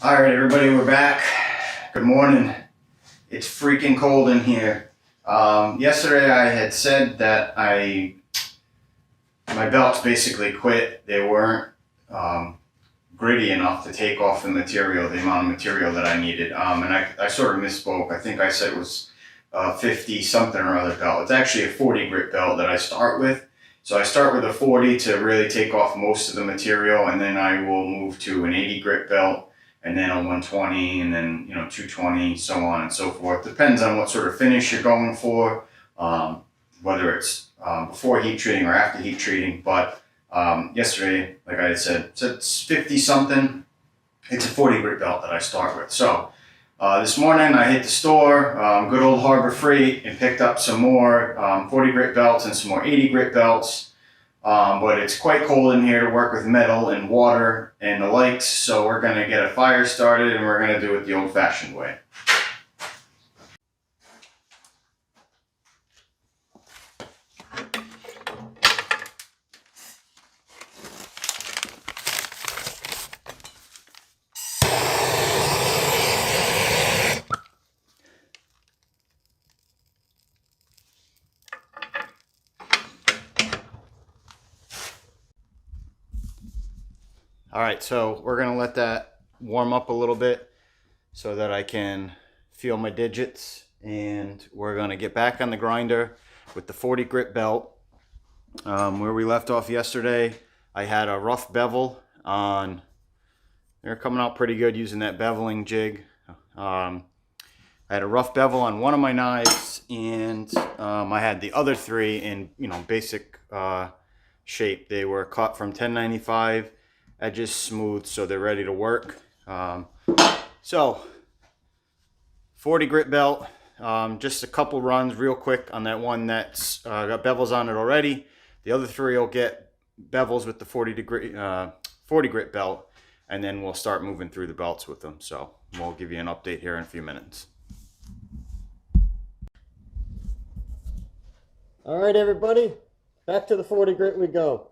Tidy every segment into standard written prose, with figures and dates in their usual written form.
Alright everybody, we're back. Good morning. It's freaking cold in here. Yesterday I had said that my belts basically quit. They weren't gritty enough to take off the material, the amount of material that I needed. And I sort of misspoke. I think I said it was 50 something or other belt. It's actually a 40 grit belt that I start with. So I start with a 40 to really take off most of the material, and then I will move to an 80 grit belt, and then a 120, and then 220, so on and so forth. Depends on what sort of finish you're going for, whether it's before heat treating or after heat treating. But yesterday, like I said, it's 50 something. It's a 40 grit belt that I start with. So this morning I hit the store, good old Harbor Freight, and picked up some more 40 grit belts and some more 80 grit belts. But it's quite cold in here to work with metal and water and the likes, so we're going to get a fire started and we're going to do it the old-fashioned way. Alright, so we're going to let that warm up a little bit so that I can feel my digits, and we're going to get back on the grinder with the 40 grit belt. Where we left off yesterday, I had a rough bevel on. They're coming out pretty good using that beveling jig. I had a rough bevel on one of my knives, and I had the other three in basic shape. They were cut from 1095. Edges smooth, so they're ready to work. So 40 grit belt, just a couple runs real quick on that one that's got bevels on it already. The other three will get bevels with the 40 grit belt, and then we'll start moving through the belts with them. So we'll give you an update here in a few minutes. All right, everybody, back to the 40 grit we go.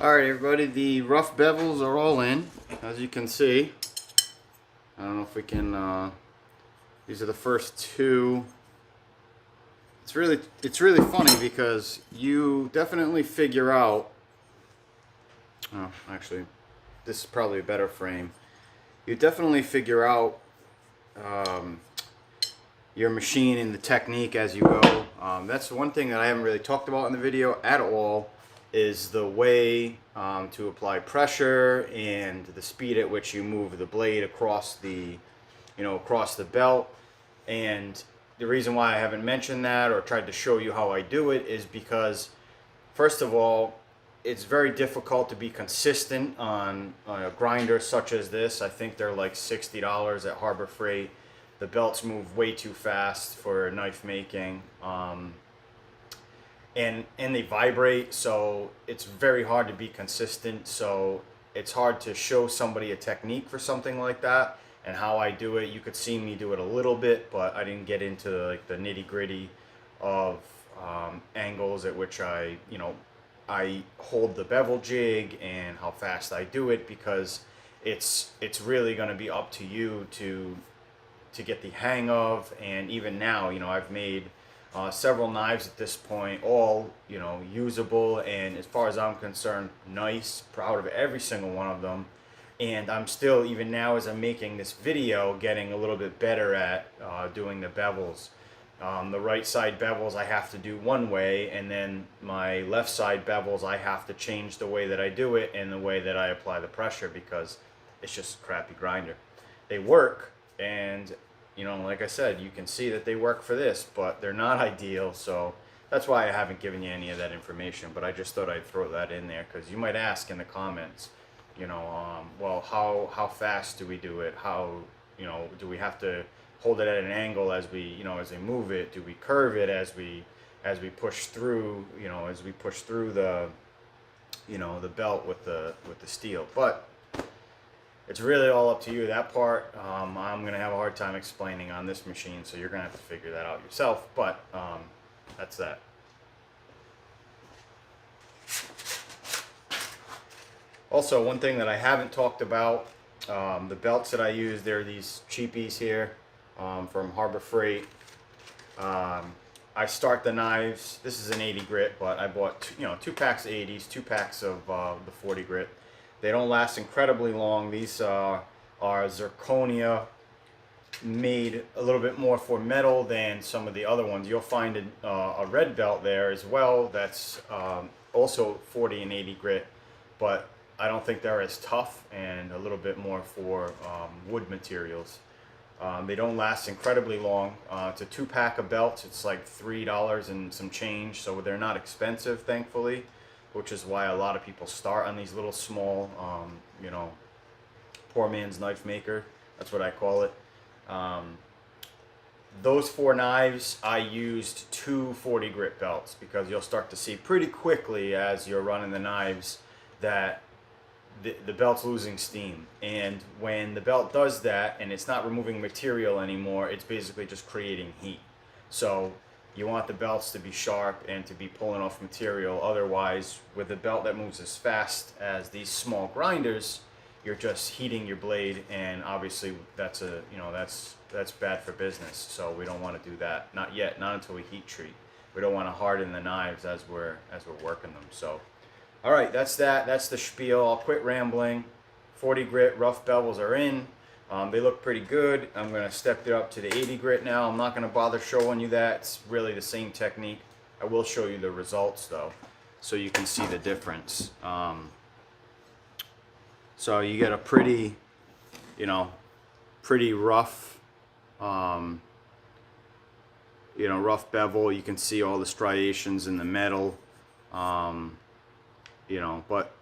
Alright everybody, the rough bevels are all in, as you can see. I don't know if we can, these are the first two. It's really funny because you definitely figure out, oh actually, this is probably a better frame. You definitely figure out your machine and the technique as you go. That's the one thing that I haven't really talked about in the video at all, is the way to apply pressure and the speed at which you move the blade across the belt. And the reason why I haven't mentioned that or tried to show you how I do it is because, first of all, it's very difficult to be consistent on a grinder such as this. I think they're like $60 at Harbor Freight. The belts move way too fast for knife making. And they vibrate, so it's very hard to be consistent. So it's hard to show somebody a technique for something like that and how I do it. You could see me do it a little bit, but I didn't get into like the nitty-gritty of angles at which I hold the bevel jig and how fast I do it, because it's really going to be up to you to get the hang of. And even now, I've made several knives at this point, all usable, and as far as I'm concerned, nice, proud of every single one of them. And I'm still, even now as I'm making this video, getting a little bit better at doing the bevels. The right side bevels I have to do one way, and then my left side bevels I have to change the way that I do it and the way that I apply the pressure, because it's just a crappy grinder. They work, and like I said, you can see that they work for this, but they're not ideal. So that's why I haven't given you any of that information, but I just thought I'd throw that in there, because you might ask in the comments, well, how fast do we do it? How do we have to hold it at an angle as we, as we move it? Do we curve it as we push through, as we push through the, the belt with the steel? But it's really all up to you. That part, I'm gonna have a hard time explaining on this machine, so you're gonna have to figure that out yourself. But that's that. Also, one thing that I haven't talked about, the belts that I use, they're these cheapies here from Harbor Freight. I start the knives. This is an 80 grit, but I bought two packs of 80s, 2 packs of the 40 grit. They don't last incredibly long. These are zirconia, made a little bit more for metal than some of the other ones. You'll find a red belt there as well that's also 40 and 80 grit, but I don't think they're as tough, and a little bit more for wood materials. They don't last incredibly long. It's a 2-pack of belts. It's like $3 and some change, so they're not expensive, thankfully, which is why a lot of people start on these little small, poor man's knife maker. That's what I call it. Those 4 knives, I used 2 40 grit belts, because you'll start to see pretty quickly as you're running the knives that the belt's losing steam. And when the belt does that and it's not removing material anymore, it's basically just creating heat. So you want the belts to be sharp and to be pulling off material. Otherwise, with a belt that moves as fast as these small grinders, you're just heating your blade, and obviously that's bad for business. So we don't want to do that. Not yet, not until we heat treat. We don't want to harden the knives as we're working them. So all right, that's that. That's the spiel. I'll quit rambling. 40 grit rough bevels are in. They look pretty good. I'm going to step it up to the 80 grit now. I'm not going to bother showing you that. It's really the same technique. I will show you the results though, so you can see the difference. So you get a pretty, pretty rough, rough bevel. You can see all the striations in the metal. But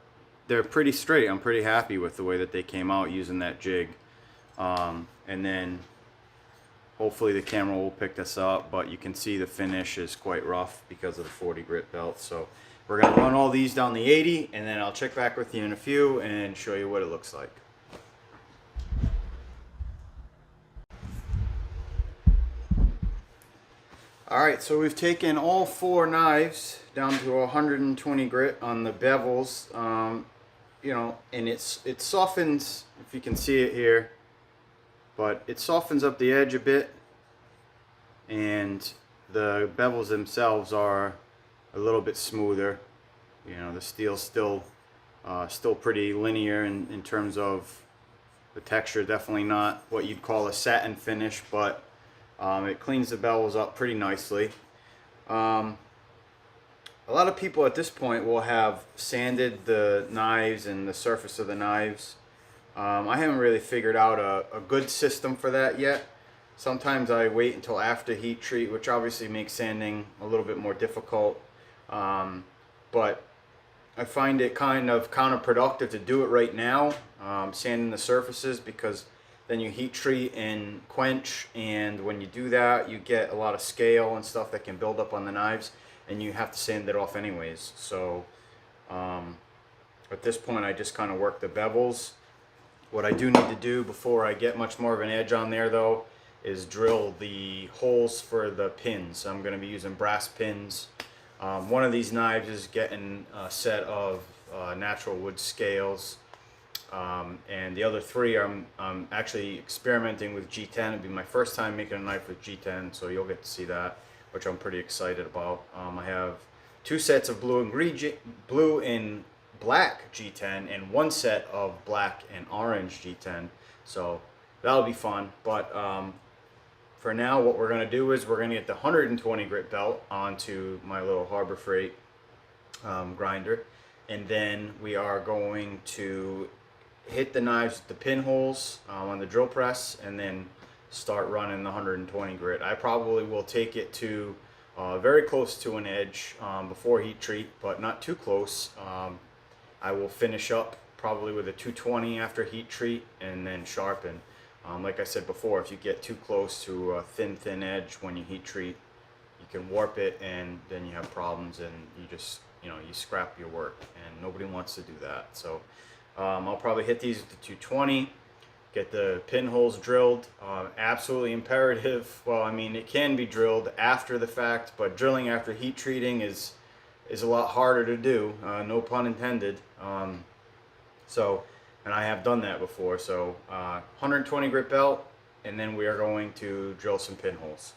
they're pretty straight. I'm pretty happy with the way that they came out using that jig. And then hopefully the camera will pick this up, but you can see the finish is quite rough because of the 40 grit belt. So we're going to run all these down the 80, and then I'll check back with you in a few and show you what it looks like. Alright, so we've taken all 4 knives down to 120 grit on the bevels, and it softens, if you can see it here, but it softens up the edge a bit, and the bevels themselves are a little bit smoother. The steel's still pretty linear in terms of the texture. Definitely not what you'd call a satin finish, but it cleans the bevels up pretty nicely. A lot of people at this point will have sanded the knives and the surface of the knives. I haven't really figured out a good system for that yet. Sometimes I wait until after heat treat, which obviously makes sanding a little bit more difficult. But I find it kind of counterproductive to do it right now, sanding the surfaces, because then you heat treat and quench, and when you do that you get a lot of scale and stuff that can build up on the knives, and you have to sand it off anyways. So at this point I just kind of work the bevels. What I do need to do before I get much more of an edge on there though is drill the holes for the pins. I'm going to be using brass pins. One of these knives is getting a set of natural wood scales, and the other 3 I'm actually experimenting with G10. It'll be my first time making a knife with G10, so you'll get to see that, which I'm pretty excited about. I have 2 sets of blue and black G10 and 1 set of black and orange G10, so that'll be fun. But for now, what we're going to do is we're going to get the 120 grit belt onto my little Harbor Freight grinder, and then we are going to hit the knives with the pinholes on the drill press, and then start running the 120 grit. I probably will take it to very close to an edge before heat treat, but not too close. I will finish up probably with a 220 after heat treat, and then sharpen. Like I said before, if you get too close to a thin edge when you heat treat, you can warp it, and then you have problems, and you just, you scrap your work, and nobody wants to do that. So I'll probably hit these with the 220, get the pinholes drilled. Absolutely imperative. Well, I mean, it can be drilled after the fact, but drilling after heat treating is a lot harder to do. No pun intended. And I have done that before. So 120 grit belt, and then we are going to drill some pinholes.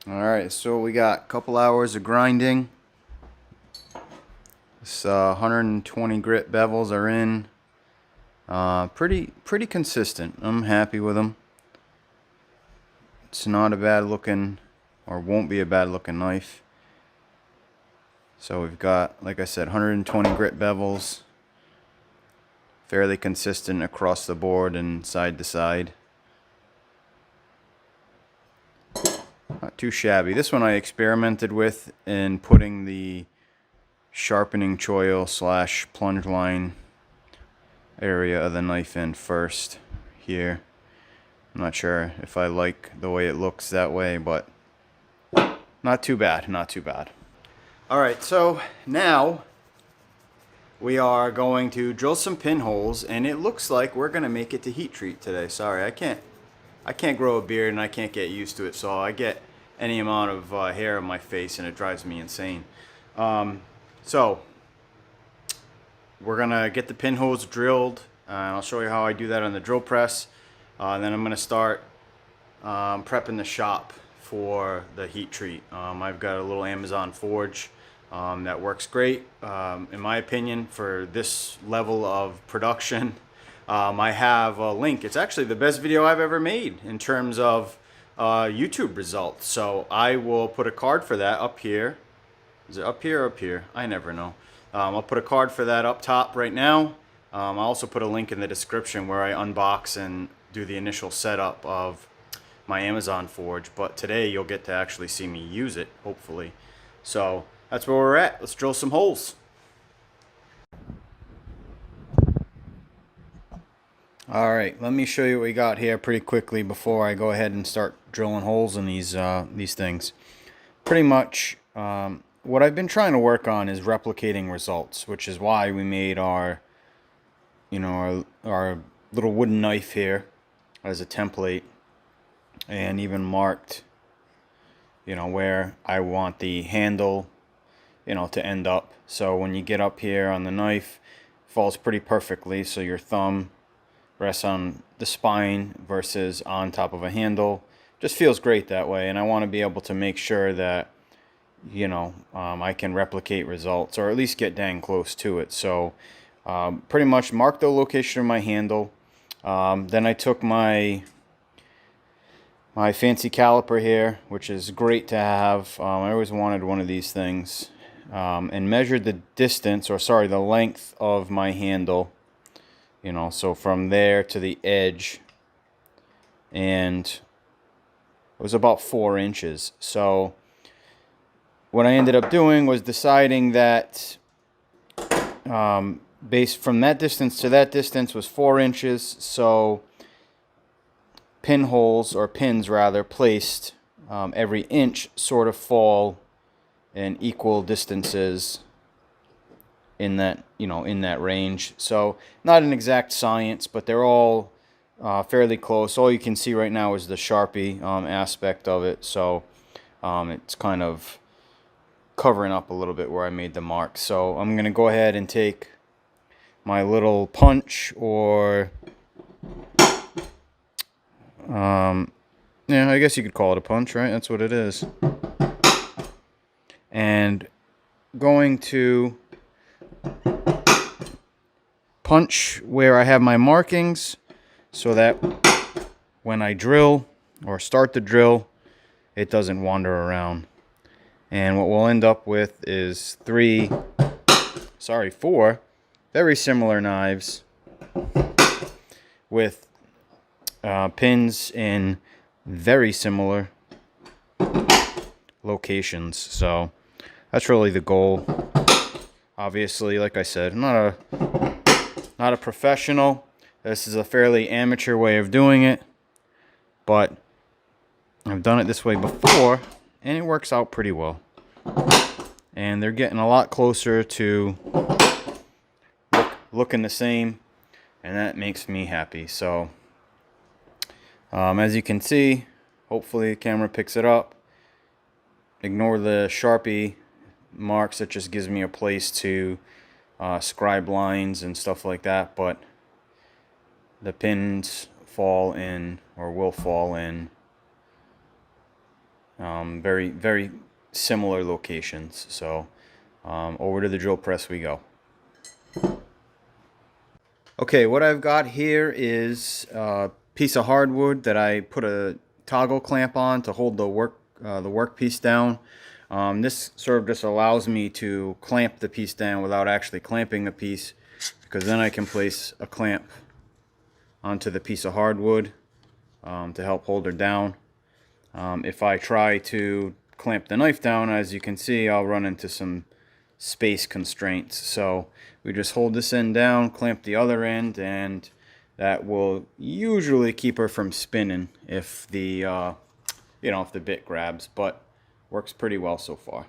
Alright, so we got a couple hours of grinding. This 120 grit bevels are in. Pretty consistent. I'm happy with them. It's not a bad looking, or won't be a bad looking knife. So we've got, like I said, 120 grit bevels. Fairly consistent across the board and side to side. Not too shabby. This one I experimented with in putting the sharpening choil / plunge line area of the knife in first here. I'm not sure if I like the way it looks that way, but not too bad, not too bad. Alright, so now we are going to drill some pinholes, and it looks like we're going to make it to heat treat today. Sorry, I can't grow a beard, and I can't get used to it, so I get any amount of hair on my face, and it drives me insane. So we're going to get the pinholes drilled, and I'll show you how I do that on the drill press. Then I'm going to start prepping the shop for the heat treat. I've got a little Amazon forge that works great, in my opinion, for this level of production. I have a link. It's actually the best video I've ever made in terms of YouTube results. So I will put a card for that up here. Is it up here or up here? I never know. I'll put a card for that up top right now. I'll also put a link in the description where I unbox and do the initial setup of my Amazon forge. But today you'll get to actually see me use it, hopefully. So that's where we're at. Let's drill some holes. Alright, let me show you what we got here pretty quickly before I go ahead and start drilling holes in these things. Pretty much what I've been trying to work on is replicating results, which is why we made our little wooden knife here as a template, and even marked where I want the handle to end up. So when you get up here on the knife, it falls pretty perfectly, so your thumb rests on the spine versus on top of a handle. Just feels great that way, and I want to be able to make sure that I can replicate results, or at least get dang close to it. So pretty much mark the location of my handle. Then I took my fancy caliper here, which is great to have. I always wanted one of these things, and measured the distance, or sorry, the length of my handle. So from there to the edge, and it was about 4 inches. So what I ended up doing was deciding that based from that distance to that distance was 4 inches. So pinholes, or pins rather, placed every inch sort of fall in equal distances in that in that range. So not an exact science, but they're all fairly close. All you can see right now is the Sharpie aspect of it, so it's kind of covering up a little bit where I made the mark. So I'm gonna go ahead and take my little punch, or yeah, I guess you could call it a punch, right? That's what it is. And going to punch where I have my markings, so that when I drill or start the drill, it doesn't wander around. And what we'll end up with is 4 very similar knives with pins in very similar locations. So that's really the goal. Obviously, like I said, I'm not Not a professional. This is a fairly amateur way of doing it, but I've done it this way before, and it works out pretty well. And they're getting a lot closer to looking the same, and that makes me happy. So, as you can see, hopefully the camera picks it up. Ignore the Sharpie marks. It just gives me a place to scribe lines and stuff like that, but the pins fall in, or will fall in, very, very similar locations. So over to the drill press we go. Okay, what I've got here is a piece of hardwood that I put a toggle clamp on to hold the workpiece down. This sort of just allows me to clamp the piece down without actually clamping the piece, because then I can place a clamp onto the piece of hardwood to help hold her down. If I try to clamp the knife down, as you can see, I'll run into some space constraints. So we just hold this end down, clamp the other end, and that will usually keep her from spinning if the if the bit grabs, but works pretty well so far.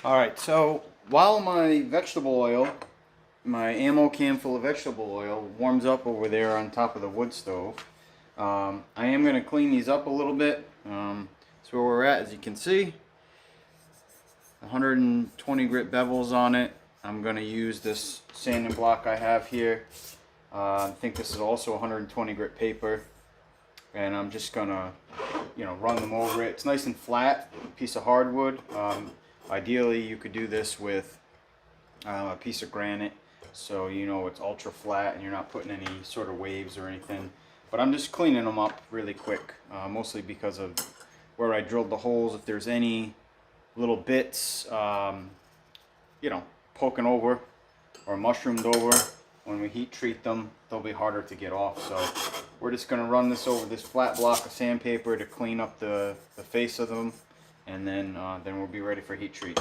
Alright, so while my vegetable oil, my ammo can full of vegetable oil, warms up over there on top of the wood stove, I am going to clean these up a little bit. That's where we're at, as you can see. 120 grit bevels on it. I'm going to use this sanding block I have here. I think this is also 120 grit paper. And I'm just going to, run them over it. It's nice and flat, piece of hardwood. Ideally, you could do this with a piece of granite, so it's ultra flat and you're not putting any sort of waves or anything. But I'm just cleaning them up really quick, mostly because of where I drilled the holes. If there's any little bits, poking over or mushroomed over, when we heat treat them, they'll be harder to get off. So we're just going to run this over this flat block of sandpaper to clean up the face of them, and then we'll be ready for heat treat.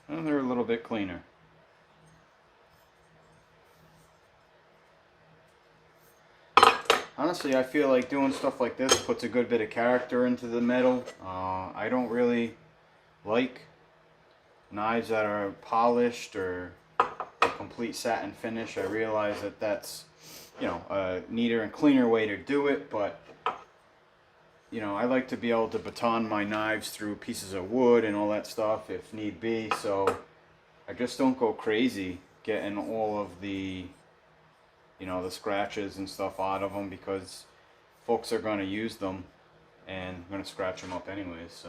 And they're a little bit cleaner. Honestly, I feel like doing stuff like this puts a good bit of character into the metal. I don't really like knives that are polished or a complete satin finish. I realize that that's, you know, a neater and cleaner way to do it, but you know, I like to be able to baton my knives through pieces of wood and all that stuff if need be, so I just don't go crazy getting all of the, you know, the scratches and stuff out of them, because folks are going to use them and going to scratch them up anyways, so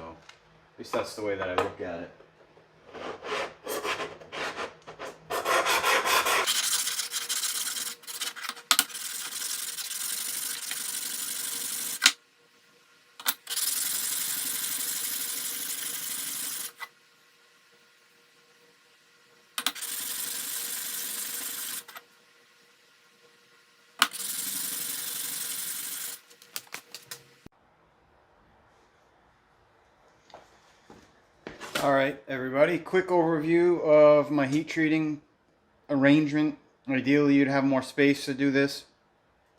at least that's the way that I look at it. Alright everybody, quick overview of my heat treating arrangement. Ideally you'd have more space to do this,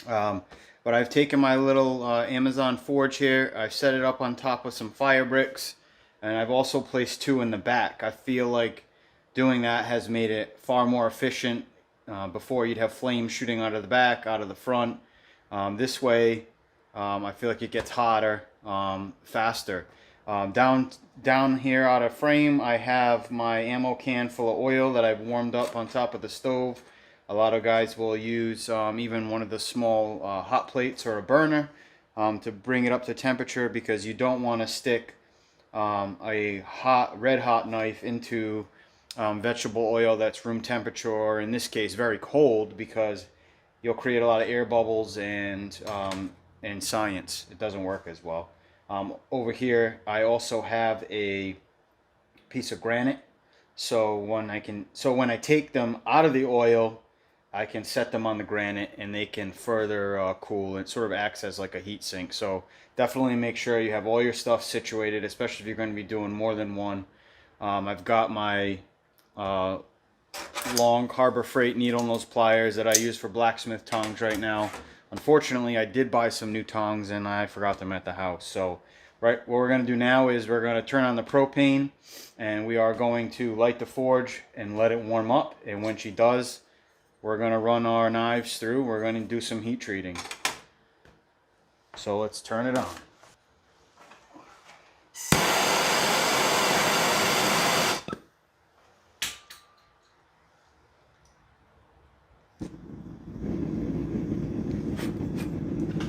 but I've taken my little Amazon forge here, I've set it up on top of some fire bricks, and I've also placed 2 in the back. I feel like doing that has made it far more efficient. Before you'd have flames shooting out of the back, out of the front. This way I feel like it gets hotter faster. Down here out of frame, I have my ammo can full of oil that I've warmed up on top of the stove. A lot of guys will use even one of the small hot plates or a burner to bring it up to temperature, because you don't want to stick a red hot knife into vegetable oil that's room temperature, or in this case very cold, because you'll create a lot of air bubbles and science. It doesn't work as well. Over here I also have a piece of granite, so when I take them out of the oil, I can set them on the granite and they can further cool. It sort of acts as like a heat sink. So definitely make sure you have all your stuff situated, especially if you're going to be doing more than one. I've got my long Harbor Freight needle nose pliers that I use for blacksmith tongs right now. Unfortunately, I did buy some new tongs and I forgot them at the house. So, right, what we're going to do now is we're going to turn on the propane and we are going to light the forge and let it warm up. And when she does, we're going to run our knives through. We're going to do some heat treating. So let's turn it on.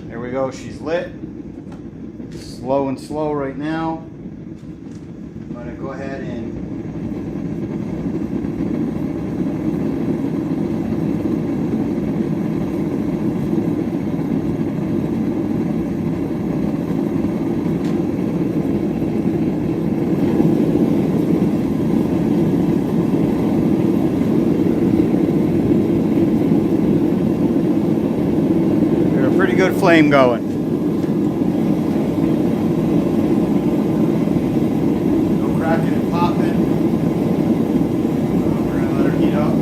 There we go, she's lit. Slow and slow right now. I'm going to go ahead and pretty good flame going. No cracking and popping. We're going to let her heat up.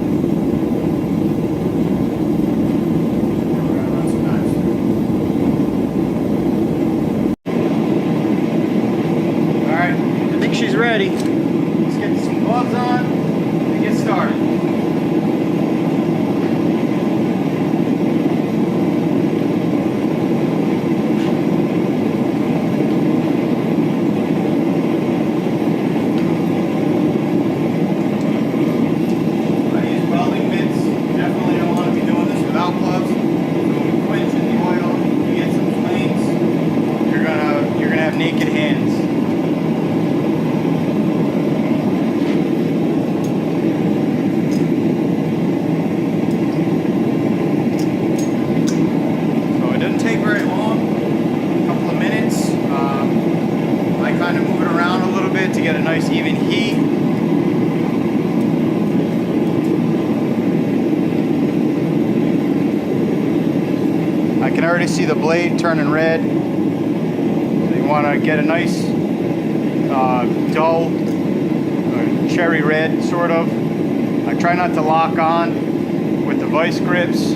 We're going to run some knives through. Alright, I think she's ready. Let's get some gloves on and get started. Naked hands. So it doesn't take very long, a couple of minutes. I kind of move it around a little bit to get a nice even heat. I can already see the blade turning red. Want to get a nice dull cherry red, sort of. I try not to lock on with the vice grips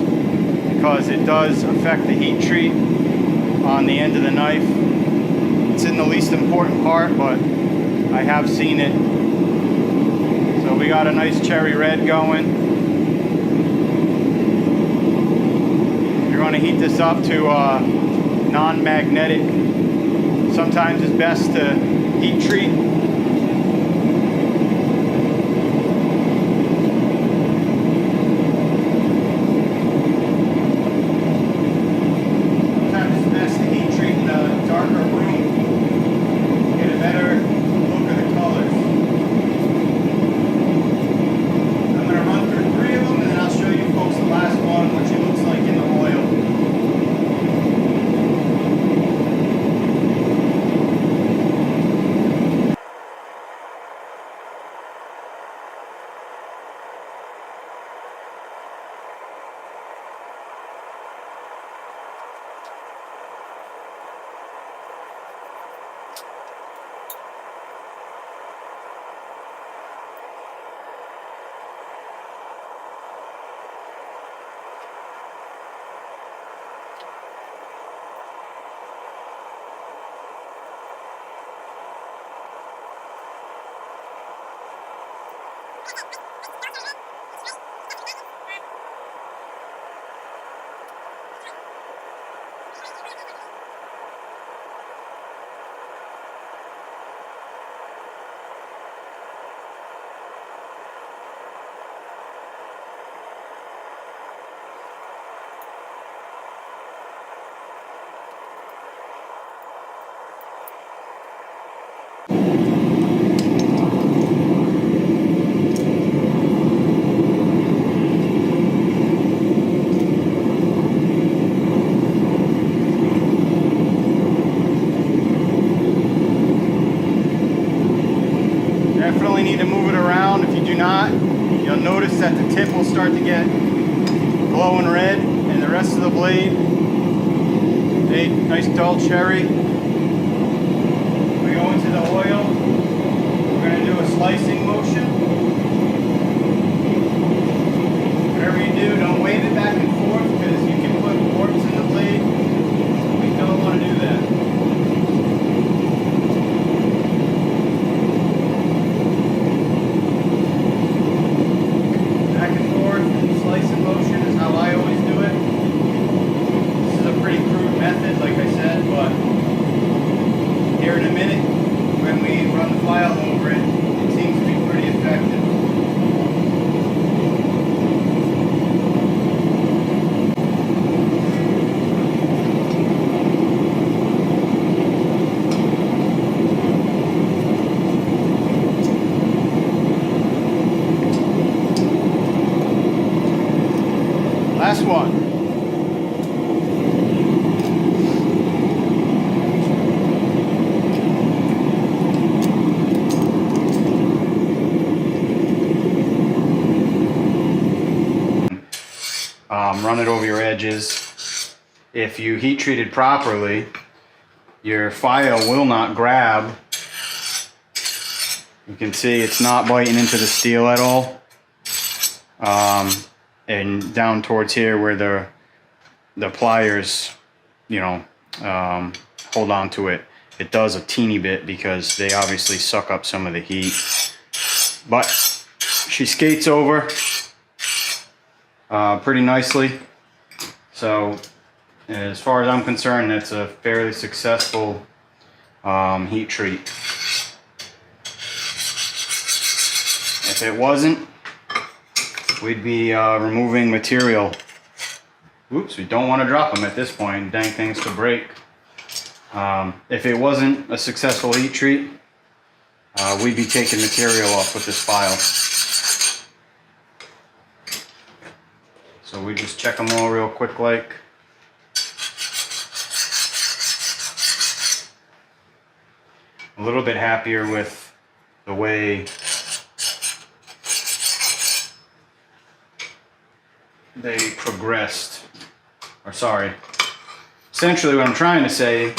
because it does affect the heat treat on the end of the knife. It's in the least important part, but I have seen it. So we got a nice cherry red going. You're going to heat this up to non-magnetic. Sometimes it's best to heat treat. Definitely need to move it around. If you do not, you'll notice that the tip will start to get glowing red and the rest of the blade, nice dull cherry. We go into the oil. We're going to do a slicing motion. Whatever you do, don't wave it back and forth because you can put warps in the blade. We don't want to do that. Last one. Run it over your edges. If you heat treated properly, your file will not grab. You can see it's not biting into the steel at all. And down towards here where the pliers, you know, hold on to it, it does a teeny bit because they obviously suck up some of the heat. But she skates over pretty nicely. So as far as I'm concerned, that's a fairly successful heat treat. If it wasn't, we'd be removing material. Oops, we don't want to drop them at this point. Dang things could break. If it wasn't a successful heat treat, we'd be taking material off with this file. So we just check them all real quick like. A little bit happier with the way they progressed. Or sorry. Essentially what I'm trying to say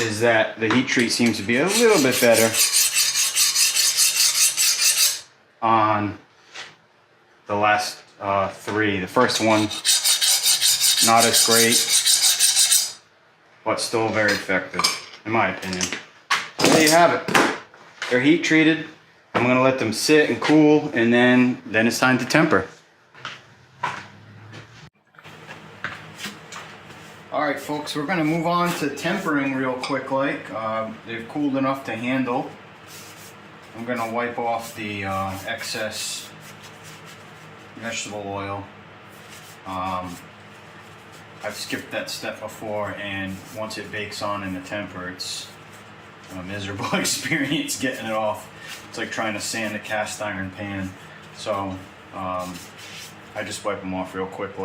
is that the heat treat seems to be a little bit better on the last three. The first one Not as great, but still very effective, in my opinion. There you have it. They're heat treated. I'm gonna let them sit and cool, and then it's time to temper. All right, folks, we're gonna move on to tempering real quick. They've cooled enough to handle. I'm gonna wipe off the excess vegetable oil. I've skipped that step before, and once it bakes on in the temper, it's a miserable experience getting it off. It's like trying to sand a cast iron pan. So I just wipe them off real quick,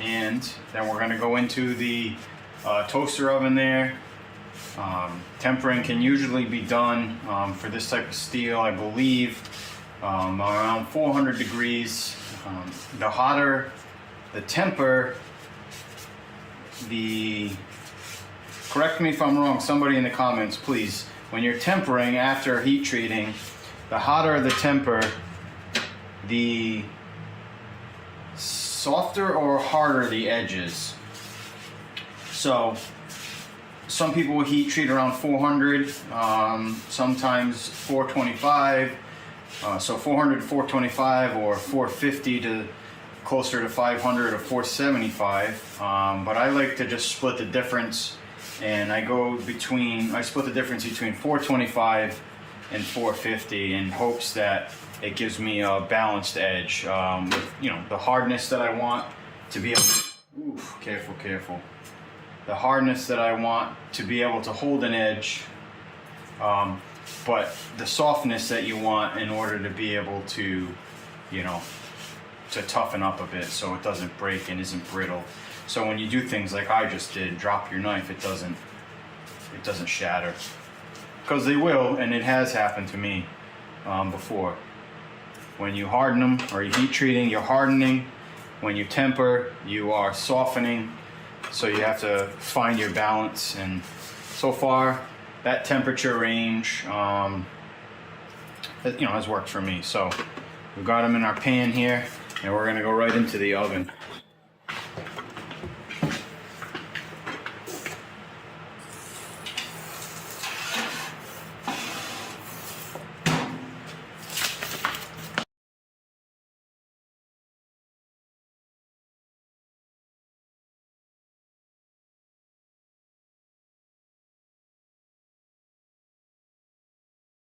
and then we're gonna go into the toaster oven there. Tempering can usually be done for this type of steel, I believe, around 400 degrees. The hotter the temper, correct me if I'm wrong, somebody in the comments please. When you're tempering after heat treating, the hotter the temper, the softer or harder the edges. So some people will heat treat around 400, sometimes 425. So 400 to 425, or 450 to closer to 500 or 475. But I like to just split the difference, and I split the difference between 425 and 450 in hopes that it gives me a balanced edge. The hardness that I want to be able to, careful. The hardness that I want to be able to hold an edge, but the softness that you want in order to be able to, to toughen up a bit so it doesn't break and isn't brittle. So when you do things like I just did, drop your knife, it doesn't shatter. Because they will, and it has happened to me before. When you harden them, or you heat treating, you're hardening. When you temper, you are softening. So you have to find your balance, and so far that temperature range has worked for me. So we've got them in our pan here, and we're gonna go right into the oven.